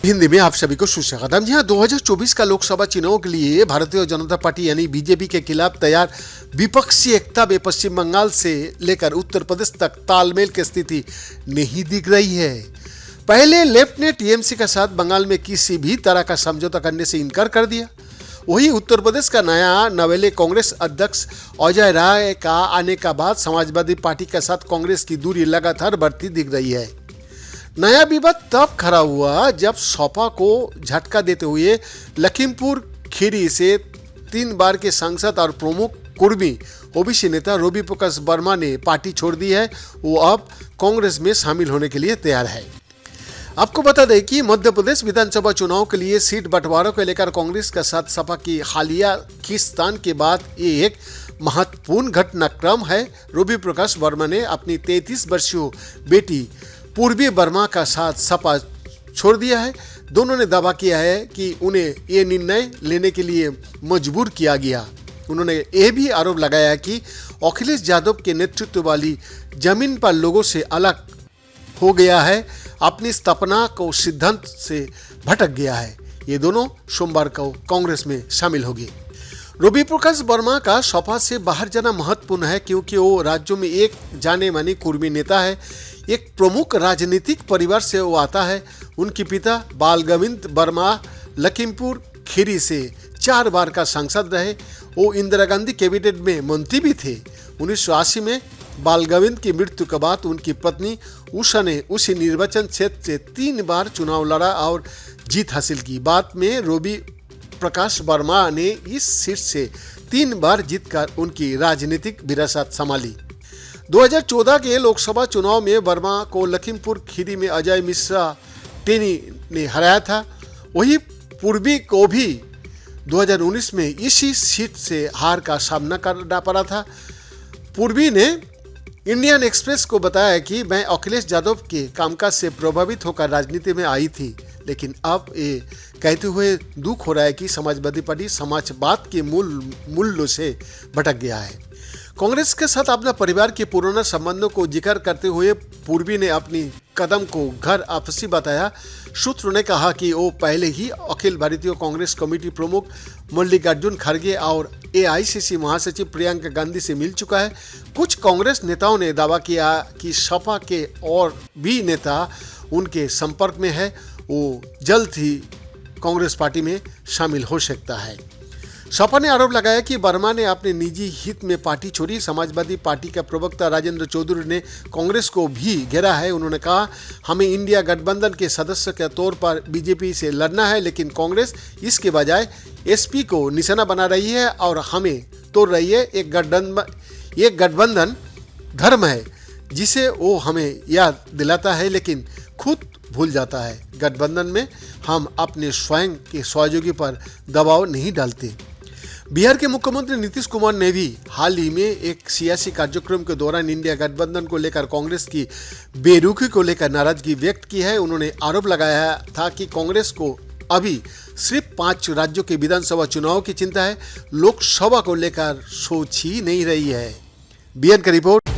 हिंदी में आप सभी को सुस्वागतम। जी हाँ, 2024 का लोकसभा चुनाव के लिए भारतीय जनता पार्टी यानी बीजेपी के खिलाफ तैयार विपक्षी एकता में पश्चिम बंगाल से लेकर उत्तर प्रदेश तक तालमेल की स्थिति नहीं दिख रही है। पहले लेफ्ट ने टीएमसी के साथ बंगाल में किसी भी तरह का समझौता करने से इनकार कर दिया। वही उत्तर प्रदेश का नया नवेले कांग्रेस अध्यक्ष अजय राय का आने का बाद समाजवादी पार्टी के साथ कांग्रेस की दूरी लगातार बढ़ती दिख रही है। नया विवाद तब खड़ा हुआ जब सपा को झटका देते हुए लखीमपुर खीरी से 3 बार के सांसद और प्रमुख कुर्मी ओबीसी नेता रवि प्रकाश वर्मा ने पार्टी छोड़ दी है। वो अब कांग्रेस में शामिल होने के लिए तैयार है। आपको बता दें कि मध्य प्रदेश विधानसभा चुनाव के लिए सीट बंटवारों को लेकर कांग्रेस के साथ सपा की हालिया खींचतान के बाद ये एक महत्वपूर्ण घटनाक्रम है। रवि प्रकाश वर्मा ने अपनी 33 वर्षीय बेटी पूर्वी वर्मा का साथ सपा छोड़ दिया है। दोनों ने दावा किया है कि उन्हें ये निर्णय लेने के लिए मजबूर किया गया। उन्होंने यह भी आरोप लगाया कि अखिलेश यादव के नेतृत्व वाली जमीन पर लोगों से अलग हो गया है, अपनी स्थापना को सिद्धांत से भटक गया है। ये दोनों सोमवार को कांग्रेस में शामिल होंगे। रवि प्रकाश वर्मा का सपा से बाहर जाना महत्वपूर्ण है क्योंकि वो राज्यों में एक जाने माने कुर्मी नेता है। एक प्रमुख राजनीतिक परिवार से वो आता है। उनके पिता बालगोविंद वर्मा लखीमपुर खीरी से 4 बार का सांसद रहे। वो इंदिरा गांधी कैबिनेट में मंत्री भी थे। 1980 में बालगोविंद की मृत्यु के बाद उनकी पत्नी उषा ने उसी निर्वाचन क्षेत्र से 3 बार चुनाव लड़ा और जीत हासिल की। बाद में रवि प्रकाश वर्मा ने इस सीट से 3 बार जीतकर उनकी राजनीतिक विरासत संभाली। 2014 के लोकसभा चुनाव में वर्मा को लखीमपुर खीरी में अजय मिश्रा टेनी ने हराया था। वही पूर्वी को भी 2019 में इसी सीट से हार का सामना करना पड़ा था। पूर्वी ने इंडियन एक्सप्रेस को बताया कि मैं अखिलेश यादव के कामकाज से प्रभावित होकर राजनीति में आई थी, लेकिन अब ये कहते हुए दुख हो रहा है कि समाजवादी पार्टी समाजवाद के मूल्यों से भटक गया है। कांग्रेस के साथ अपना परिवार के पुराना संबंधों को जिक्र करते हुए पूर्वी ने अपनी कदम को घर आपसी बताया। सूत्रों ने कहा कि वो पहले ही अखिल भारतीय कांग्रेस कमेटी प्रमुख मल्लिकार्जुन खड़गे और एआईसीसी महासचिव प्रियंका गांधी से मिल चुका है। कुछ कांग्रेस नेताओं ने दावा किया कि सपा के और भी नेता उनके संपर्क में है। वो जल्द ही कांग्रेस पार्टी में शामिल हो सकता है। सपा ने आरोप लगाया कि वर्मा ने अपने निजी हित में पार्टी छोड़ी। समाजवादी पार्टी का प्रवक्ता राजेंद्र चौधरी ने कांग्रेस को भी घेरा है। उन्होंने कहा, हमें इंडिया गठबंधन के सदस्य के तौर पर बीजेपी से लड़ना है, लेकिन कांग्रेस इसके बजाय एसपी को निशाना बना रही है और हमें तोड़ रही है। एक गठबंधन धर्म है जिसे वो हमें याद दिलाता है लेकिन खुद भूल जाता है। गठबंधन में हम अपने स्वयं के सहयोगी पर दबाव नहीं डालते। बिहार के मुख्यमंत्री नीतीश कुमार ने भी हाल ही में एक सियासी कार्यक्रम के दौरान इंडिया गठबंधन को लेकर कांग्रेस की बेरुखी को लेकर नाराजगी व्यक्त की है। उन्होंने आरोप लगाया था कि कांग्रेस को अभी सिर्फ 5 राज्यों के विधानसभा चुनाव की चिंता है, लोकसभा को लेकर सोच ही नहीं रही है। बिहार का रिपोर्ट।